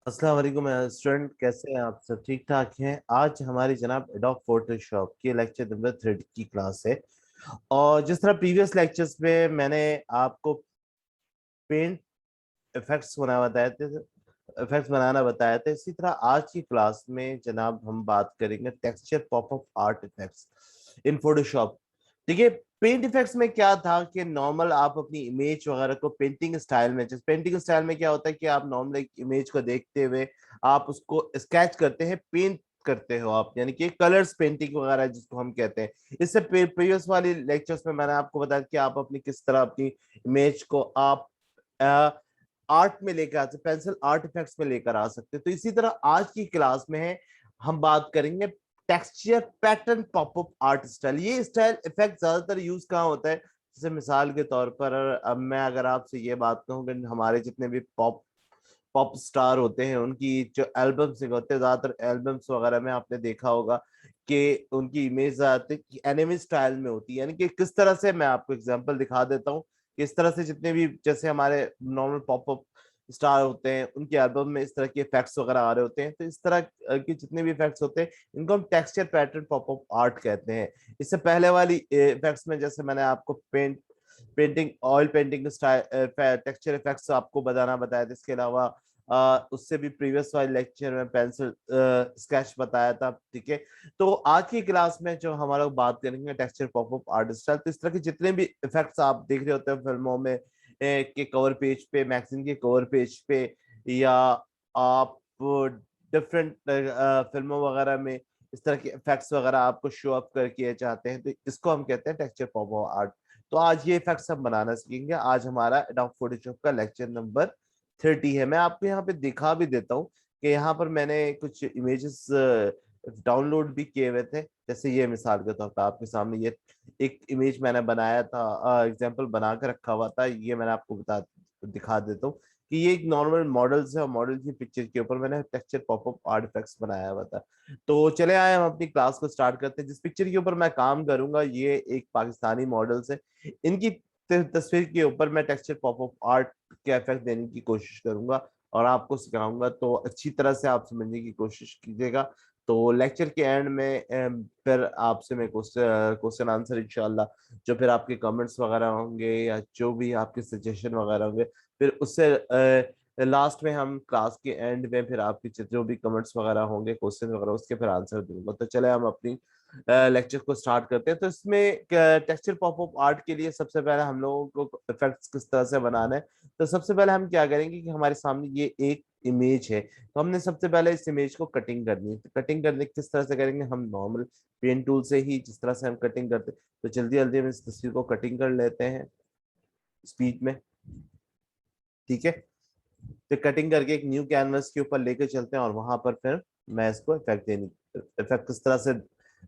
अस्सलाम वालेकुम स्टूडेंट, कैसे हैं आप? सब ठीक ठाक हैं? आज हमारी जनाब एडोब फोटोशॉप की लेक्चर नंबर 30 की क्लास है। और जिस तरह प्रीवियस लेक्चर्स में मैंने आपको पेंट इफेक्ट्स बनाना बताया था, इसी तरह आज की क्लास में जनाब हम बात करेंगे टेक्सचर पॉपअप आर्ट इफेक्ट्स इन फोटोशॉप। देखिए, पेंट इफेक्ट्स में क्या था कि नॉर्मल आप अपनी इमेज वगैरह को पेंटिंग स्टाइल में, जैसे पेंटिंग स्टाइल में क्या होता है कि आप नॉर्मल एक इमेज को देखते हुए आप उसको स्केच करते हैं, पेंट करते हो आप, यानी कि कलर्स पेंटिंग वगैरह जिसको हम कहते हैं। इससे प्रीवियस वाली लेक्चर्स में मैंने आपको बताया कि आप अपनी किस तरह अपनी इमेज को आप आर्ट में लेकर आ सकते, पेंसिल आर्ट इफेक्ट्स में लेकर आ सकते। तो इसी तरह आज की क्लास में है, हम बात करेंगे texture pattern popup art style. ये स्टाइल इफेक्ट ज्यादातर यूज कहाँ होता है? जैसे मिसाल के तौर पर अब मैं अगर आपसे ये बात कहूँ कि हमारे जितने भी पॉप पॉप स्टार होते हैं उनकी जो एल्बम्स होते हैं, ज्यादातर एल्बम्स वगैरह में आपने देखा होगा कि उनकी इमेज ज्यादातर एनिमे स्टाइल में होती है। यानी कि किस तरह से, मैं आपको एग्जांपल दिखा देता हूँ। इस तरह से जितने भी जैसे हमारे नॉर्मल पॉपअप स्टार होते हैं उनके एल्बम में इस तरह के इफेक्ट्स वगैरह आ रहे होते हैं, तो इस तरह के जितने भी इफेक्ट्स होते हैं इनको हम टेक्सचर पैटर्न पॉपअप आर्ट कहते हैं। इससे पहले वाली इफेक्ट्स में जैसे मैंने आपको painting oil painting style texture effects आपको बताया था। इसके अलावा उससे भी प्रीवियस वाले लेक्चर में पेंसिल स्केच बताया था। ठीक है, तो आज की क्लास में जो हम लोग बात करेंगे टेक्सचर पॉपअप आर्ट स्टाइल। तो इस तरह के जितने भी इफेक्ट्स आप देख रहे होते हैं फिल्मों में के कवर पेज पे, मैगजीन के कवर पेज पे, या आप डिफरेंट फिल्मों वगैरह में इस तरह के इफेक्ट्स वगैरह आपको शो अप कर किए चाहते हैं, तो इसको हम कहते हैं टेक्सचर पॉपअप आर्ट। तो आज ये इफेक्ट्स हम बनाना सीखेंगे। आज हमारा एडोब फोटोशॉप का लेक्चर नंबर 30 है। मैं आपको यहाँ पे दिखा भी देता हूँ कि यहाँ पर मैंने कुछ इमेजेस डाउनलोड भी किए हुए थे। जैसे ये मिसाल के तौर पर आपके सामने ये एक इमेज मैंने बनाया था, एग्जांपल बना के रखा हुआ था। ये मैंने आपको दिखा देता हूँ कि ये एक नॉर्मल मॉडल्स है और मॉडल की पिक्चर के ऊपर मैंने टेक्सचर पॉपअप आर्ट इफेक्ट्स बनाया हुआ था। तो चले आए, हम अपनी क्लास को स्टार्ट करते हैं। जिस पिक्चर के ऊपर मैं काम करूंगा ये एक पाकिस्तानी मॉडल्स है। इनकी तस्वीर के ऊपर मैं टेक्सचर पॉपअप आर्ट के इफेक्ट देने की कोशिश करूंगा और आपको सिखाऊंगा, तो अच्छी तरह से आप समझने की कोशिश कीजिएगा। तो लेक्चर के एंड में फिर आपसे मैं क्वेश्चन आंसर इंशाल्लाह, जो फिर आपके कमेंट्स वगैरह होंगे या जो भी आपके सजेशन वगैरह होंगे, फिर उससे लास्ट में हम क्लास के एंड में फिर आपके जो भी कमेंट्स वगैरह होंगे, क्वेश्चन वगैरह, उसके फिर आंसर दूंगा। तो चले हम अपनी लेक्चर को स्टार्ट करते हैं। तो इसमें टेक्सचर पॉपअप आर्ट के लिए सबसे पहले हम लोगों को इफेक्ट्स किस तरह से बनाना है, तो सबसे पहले हम क्या करेंगे कि हमारे सामने ये एक इमेज है, तो हमने सबसे पहले इस इमेज को कटिंग करनी है। तो कटिंग करने किस तरह से करेंगे? हम नॉर्मल पेन टूल से ही जिस तरह से हम कटिंग करते हैं, तो जल्दी जल्दी हम इस तस्वीर को कटिंग कर लेते हैं स्पीड में। ठीक है, तो कटिंग करके एक न्यू कैनवस के ऊपर लेके चलते हैं और वहां पर फिर मैं इसको इफेक्ट किस तरह से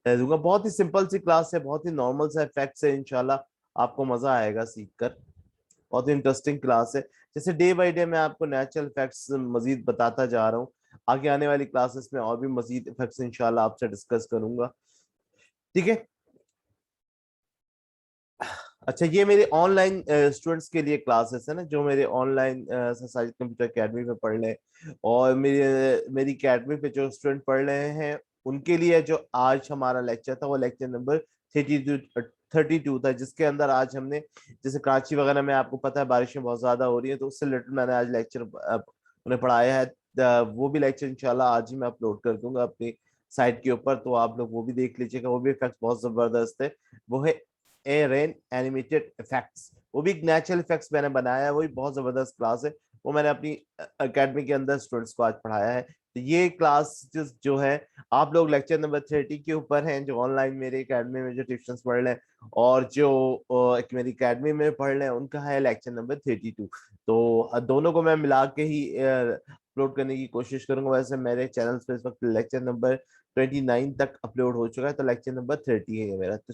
दूंगा। बहुत ही सिंपल सी क्लास है, बहुत ही नॉर्मल सा इफेक्ट है। इंशाल्लाह आपको मजा आएगा सीख कर। बहुत ही इंटरेस्टिंग क्लास है। जैसे डे बाय डे मैं आपको नेचुरल इफेक्ट्स मजीद बताता जा रहा हूँ। आगे आने वाली क्लासेस में और भी मजीद इफेक्ट्स इंशाल्लाह आपसे डिस्कस करूंगा। ठीक है। अच्छा, ये मेरे ऑनलाइन स्टूडेंट्स के लिए क्लासेस है ना, जो मेरे ऑनलाइन साजिद कंप्यूटर एकेडमी पे पढ़ रहे हैं, और मेरी मेरी एकेडमी पे जो स्टूडेंट पढ़ रहे हैं उनके लिए जो आज हमारा लेक्चर था वो लेक्चर नंबर 32 था, जिसके अंदर आज हमने, जैसे कराची वगैरह में आपको पता है बारिशें बहुत ज्यादा हो रही है, तो उससे रिलेटेड मैंने आज लेक्चर उन्हें पढ़ाया है। वो भी लेक्चर इंशाल्लाह आज ही मैं अपलोड कर दूंगा अपनी साइट के ऊपर, तो आप लोग वो भी देख लीजिएगा। वो भी इफेक्ट बहुत जबरदस्त है। वो है ए रेन एनिमेटेड इफेक्ट्स। वो भी एक नेचुरल इफेक्ट्स मैंने बनाया है, वो भी बहुत जबरदस्त क्लास है। वो मैंने अपनी एकेडमी के अंदर स्टूडेंट्स को आज पढ़ाया है। तो ये क्लास जो है, आप लोग लेक्चर नंबर 30 के ऊपर हैं, जो ऑनलाइन मेरे एकेडमी में जो ट्यूशन पढ़ रहे हैं, और जो एक मेरी एकेडमी में पढ़ रहे हैं उनका है लेक्चर नंबर 32। तो दोनों को मैं मिला के ही अपलोड करने की कोशिश करूंगा। वैसे मेरे चैनल पे इस वक्त लेक्चर नंबर 29 तक अपलोड हो चुका है, तो लेक्चर नंबर 30 है ये मेरा। तो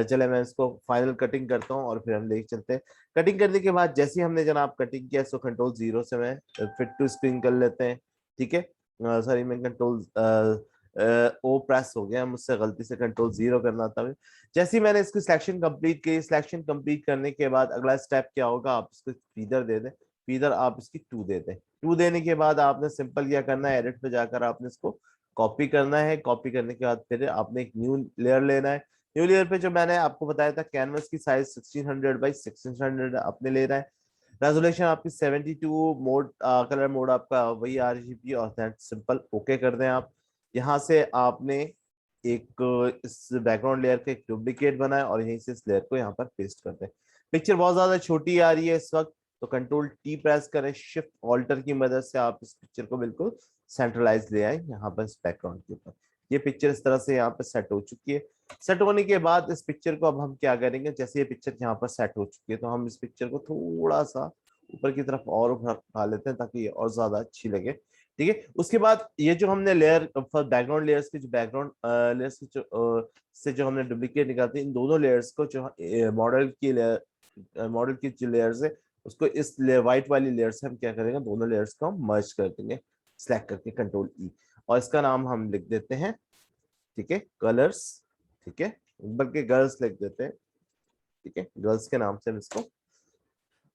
चले मैं इसको फाइनल कटिंग करता हूँ और फिर हम लेके चलते हैं। कटिंग करने के बाद जैसे ही हमने जनाब कटिंग किया, इसको कंट्रोल जीरो से मैं फिट टू स्क्रीन कर लेते हैं। ठीक है, सॉरी, मैं कंट्रोल ओ प्रेस हो गया मुझसे, गलती से कंट्रोल जीरो करना था। जैसे ही मैंने इसकी सिलेक्शन कंप्लीट की, सिलेक्शन कंप्लीट करने के बाद अगला स्टेप क्या होगा, आप इसको फीदर दे दें। इधर आप इसकी 2 दे दें। 2 देने के बाद आपने सिंपल क्या करना है, एडिट पे जाकर आपने इसको कॉपी करना है। कॉपी करने के बाद फिर आपने एक न्यू लेयर लेना है। न्यू लेयर पे जो मैंने आपको बताया था कैनवस की साइज 1600 बाई 1600 आपने लेना है। रेजोल्यूशन आपकी 72, मोड कलर मोड आपका वही RGB, और दैट सिंपल ओके कर दें आप। यहाँ से आपने एक इस बैकग्राउंड लेयर का एक डुप्लीकेट बनाए और यहीं से इस लेयर को यहाँ पर पेस्ट कर दें। पिक्चर बहुत ज्यादा छोटी आ रही है इस वक्त, तो कंट्रोल T प्रेस करें, शिफ्ट ऑल्टर की मदद से आप इस पिक्चर को बिल्कुल सेंट्रलाइज ले आए यहाँ पर इस बैकग्राउंड के ऊपर। ये पिक्चर इस तरह से यहाँ पर सेट हो चुकी है। सेट होने के बाद इस पिक्चर को अब हम क्या करेंगे, जैसे ये पिक्चर यहाँ पर सेट हो चुकी है तो हम इस पिक्चर को थोड़ा सा ऊपर की तरफ और उठा लेते हैं ताकि ये और ज्यादा अच्छी लगे। ठीक है, उसके बाद ये जो हमने लेयर बैकग्राउंड लेयर्स की जो बैकग्राउंड लेयर्स की से जो हमने डुप्लीकेट निकालते हैं, इन दोनों लेयर्स को जो मॉडल की जो लेयर्स है उसको इस व्हाइट वाली लेयर से हम क्या करेंगे, दोनों लेयर्स को हम मर्ज कर देंगे सिलेक्ट करके कंट्रोल E, और इसका नाम हम लिख देते हैं, ठीक है, कलर्स। ठीक है, बल्कि गर्ल्स लिख देते हैं। ठीक है, गर्ल्स के नाम से हम इसको।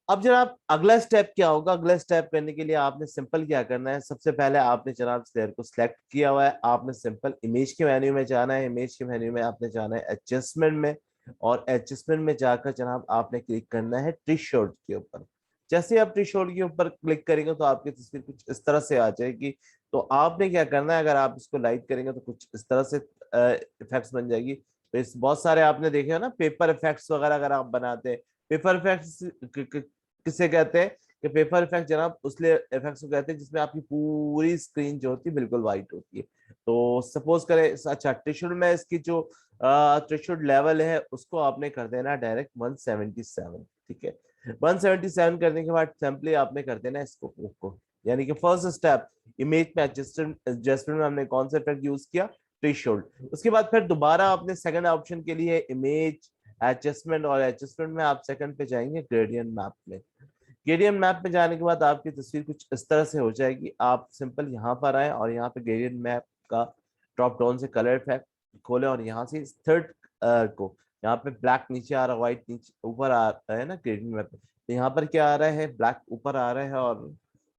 अब जनाब अगला स्टेप क्या होगा, अगला स्टेप करने के लिए आपने सिंपल क्या करना है, सबसे पहले आपने जनाब इस लेयर को सिलेक्ट किया हुआ है, आपने सिंपल इमेज के मेन्यू में जाना है। इमेज के मेन्यू में आपने जाना है एडजस्टमेंट में, और एडजस्टमेंट में जाकर जनाब आपने क्लिक करना है ट्री शॉट के ऊपर। जैसे ही आप ट्री शॉट के ऊपर क्लिक करेंगे तो आपकी तस्वीर कुछ इस तरह से आ जाएगी। तो आपने क्या करना है, अगर आप इसको लाइट करेंगे तो कुछ इस तरह से इफेक्ट्स बन जाएगी। तो इस बहुत सारे आपने देखे हो ना पेपर इफेक्ट्स वगैरह, अगर आप बनाते हैं पेपर इफेक्ट्स किसे कहते हैं, कि पेपर इफेक्ट जनाब उस इफेक्ट्स को कहते हैं जिसमें आपकी पूरी स्क्रीन जो होती है बिल्कुल व्हाइट होती है। तो सपोज करें, अच्छा थ्रेशोल्ड में इसकी जो थ्रेशोल्ड लेवल है उसको आपने कर देना डायरेक्ट 177। ठीक है, 177 करने के बाद सिंपली आपने कर देना इसको, यानी कि फर्स्ट स्टेप इमेज में एडजस्टमेंट में हमने कौन सा इफेक्ट यूज किया, थ्रेशोल्ड। उसके बाद फिर दोबारा आपने सेकंड ऑप्शन के लिए इमेज एडजस्टमेंट, और एडजस्टमेंट में आप सेकंड पे जाएंगे ग्रेडियंट मैप में। ग्रेडियंट मैप में जाने के बाद आपकी तस्वीर कुछ इस तरह से हो जाएगी। आप सिंपल यहाँ पर आए और यहाँ पे ग्रेडियंट मैप का ड्रॉप डाउन से कलर इफेक्ट खोले, और यहाँ से थर्ड को, यहाँ पे ब्लैक नीचे आ रहा है, व्हाइट नीचे ऊपर आ रहा है ना ग्रेडियंट मैप, तो यहाँ पर क्या आ रहा है, ब्लैक ऊपर आ रहा है और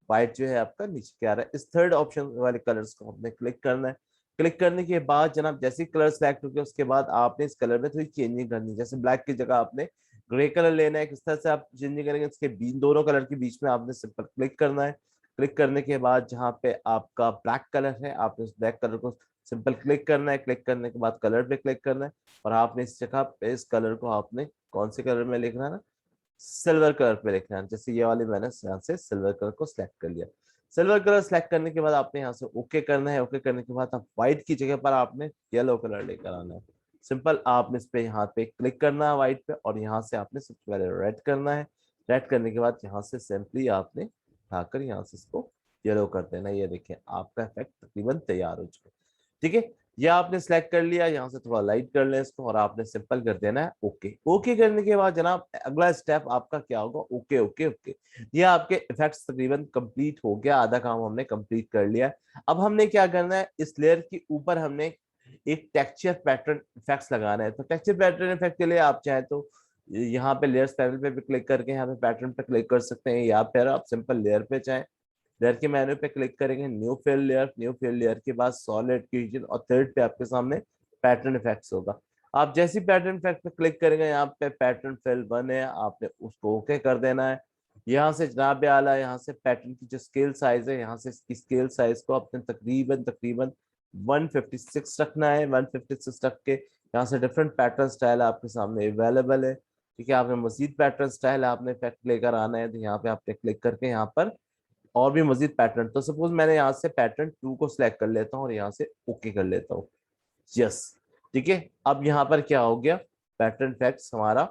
व्हाइट जो है आपका नीचे क्या आ रहा है। इस थर्ड ऑप्शन वाले कलर्स को हमने क्लिक करना है। क्लिक करने के बाद जनाब जैसे कलर सेलेक्ट हो गया उसके बाद आपने इस कलर में थोड़ी चेंजिंग करनी है। जैसे ब्लैक की जगह आपने ग्रे कलर लेना है, किस तरह से आप चेंजिंग करेंगे, इसके दोनों कलर के बीच में आपने सिंपल क्लिक करना है। क्लिक करने के बाद जहाँ पे आपका ब्लैक कलर है आपने उस ब्लैक कलर को सिंपल क्लिक करना है। क्लिक करने के बाद कलर पे क्लिक करना है, और आपने इस जगह पे इस कलर को आपने कौन से कलर में लिखना है ना, सिल्वर कलर पे लिखना है। जैसे ये वाली मैंने यहाँ से सिल्वर कलर को सिलेक्ट कर लिया। सिल्वर कलर सेलेक्ट करने के बाद आपने यहाँ से ओके करना है। ओके करने के बाद आप व्हाइट की जगह पर आपने येलो कलर लेकर आना है। सिंपल आपने इस पे यहाँ पे क्लिक करना है व्हाइट पे, और यहाँ से आपने सबसे पहले रेड करना है। रेड करने के बाद यहाँ से सिंपली आपने उठाकर यहाँ से इसको येलो कर देना है। ये देखिए आपका इफेक्ट तकरीबन तैयार हो चुका है। ठीक है, ये आपने सेलेक्ट कर लिया, यहाँ से थोड़ा लाइट कर लें इसको, और आपने सिंपल कर देना है ओके। ओके करने के बाद जनाब अगला स्टेप आपका क्या होगा, ओके ओके ओके। ये आपके इफेक्ट्स तकरीबन कंप्लीट हो गया, आधा काम हमने कंप्लीट कर लिया। अब हमने क्या करना है, इस लेयर के ऊपर हमने एक टेक्सचर पैटर्न इफेक्ट्स लगाना है। तो टेक्सचर पैटर्न इफेक्ट के लिए आप चाहे तो यहाँ पे लेयर्स पैनल पे भी क्लिक करके यहाँ पे पैटर्न पे क्लिक कर सकते हैं, या फिर आप सिंपल लेयर पे चाहे लेयर के मेन्यू पे क्लिक करेंगे, new fill layer, new fill layer के बाद सॉलिड रीजन, और थर्ड पे आपके सामने पैटर्न इफेक्ट्स होगा। आप जैसी पैटर्न इफेक्ट पे क्लिक करेंगे यहाँ पे पैटर्न फिल 1 है, आपने उसको ओके कर देना है। यहाँ से जनाब आला यहाँ से पैटर्न की जो स्केल साइज है, यहाँ से इसकी स्केल साइज को अपने तकरीबन तकरीबन 156 रखना है। 156 रख के यहाँ से डिफरेंट पैटर्न स्टाइल आपके सामने अवेलेबल है। ठीक है, आपने मजीद पैटर्न स्टाइल आपने इफेक्ट लेकर आना है, तो यहाँ पे आपने क्लिक करके यहाँ पर और भी मजीद पैटर्न, तो सपोज मैंने यहाँ से पैटर्न 2 को सिलेक्ट कर लेता हूँ और यहाँ से ओके कर लेता हूँ। यस, ठीक है, अब यहाँ पर क्या हो गया, पैटर्न इफेक्ट्स हमारा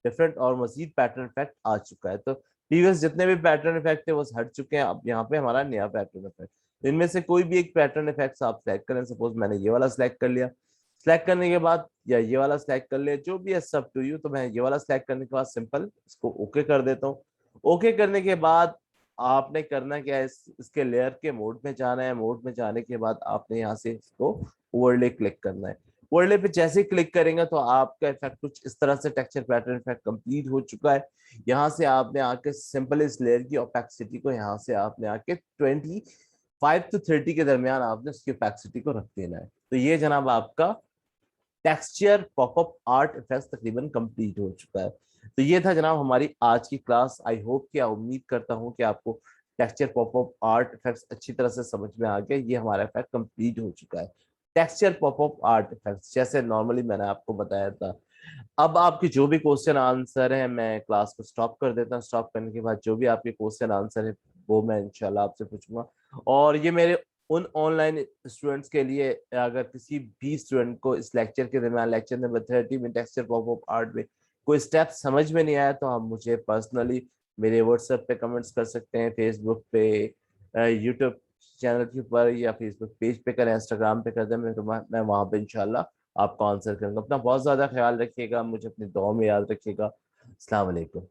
डिफरेंट और मजीद पैटर्न इफेक्ट आ चुका है। तो प्रीवियस जितने भी पैटर्न इफेक्ट थे वो हट चुके हैं, अब यहाँ पे हमारा नया पैटर्न इफेक्ट। तो इनमें से कोई भी एक पैटर्न इफेक्ट आप सिलेक्ट करें, सपोज मैंने ये वाला सिलेक्ट कर लिया। सिलेक्ट करने के बाद या ये वाला सिलेक्ट कर लिया, जो भी है सब टू यू। तो मैं ये वाला सिलेक्ट करने के बाद सिंपल इसको ओके कर देता हूँ। ओके करने के बाद आपने करना क्या है, इसके लेयर के मोड में जाना है। मोड में जाने के बाद आपने यहाँ से इसको ओवरले क्लिक करना है। ओवरले पे जैसे क्लिक करेंगे तो आपका इफेक्ट कुछ इस तरह से, टेक्सचर पैटर्न इफेक्ट कंप्लीट हो चुका है। यहाँ से आपने आके सिंपल इस लेयर की ओपेसिटी को यहाँ से आपने आके 25 to 30 के दरमियान आपने उसकी ओपेसिटी को रख देना है। तो ये जनाब आपका टेक्सचर पॉपअप आर्ट इफेक्ट तकरीबन कंप्लीट हो चुका है। तो ये था जनाब हमारी आज की क्लास। आई होप कि उम्मीद करता हूँ कि आपको टेक्सचर पॉपअप आर्ट इफेक्ट्स अच्छी तरह से समझ में आ गए। ये हमारा इफेक्ट कंप्लीट हो चुका है, टेक्सचर पॉपअप आर्ट इफेक्ट्स, जैसे नॉर्मली मैंने आपको बताया था। अब आपके जो भी क्वेश्चन आंसर है मैं क्लास को स्टॉप कर देता हूँ। स्टॉप करने के बाद जो भी आपके क्वेश्चन आंसर है वो मैं इंशाल्लाह आपसे पूछूंगा। और ये मेरे उन ऑनलाइन स्टूडेंट्स के लिए, अगर किसी भी स्टूडेंट को इस लेक्चर के दरमियान, लेक्चर नंबर 30 में टेक्सचर पॉपअप आर्ट में कोई स्टेप समझ में नहीं आया, तो आप मुझे पर्सनली मेरे व्हाट्सएप पे कमेंट्स कर सकते हैं, फेसबुक पे, यूट्यूब चैनल के ऊपर, या फेसबुक पेज पे करें, इंस्टाग्राम पे कर दें। मैं वहां पे इंशाल्लाह आपको आंसर करूंगा। अपना बहुत ज्यादा ख्याल रखिएगा, मुझे अपनी दुआ में याद रखिएगा। अस्सलाम वालेकुम।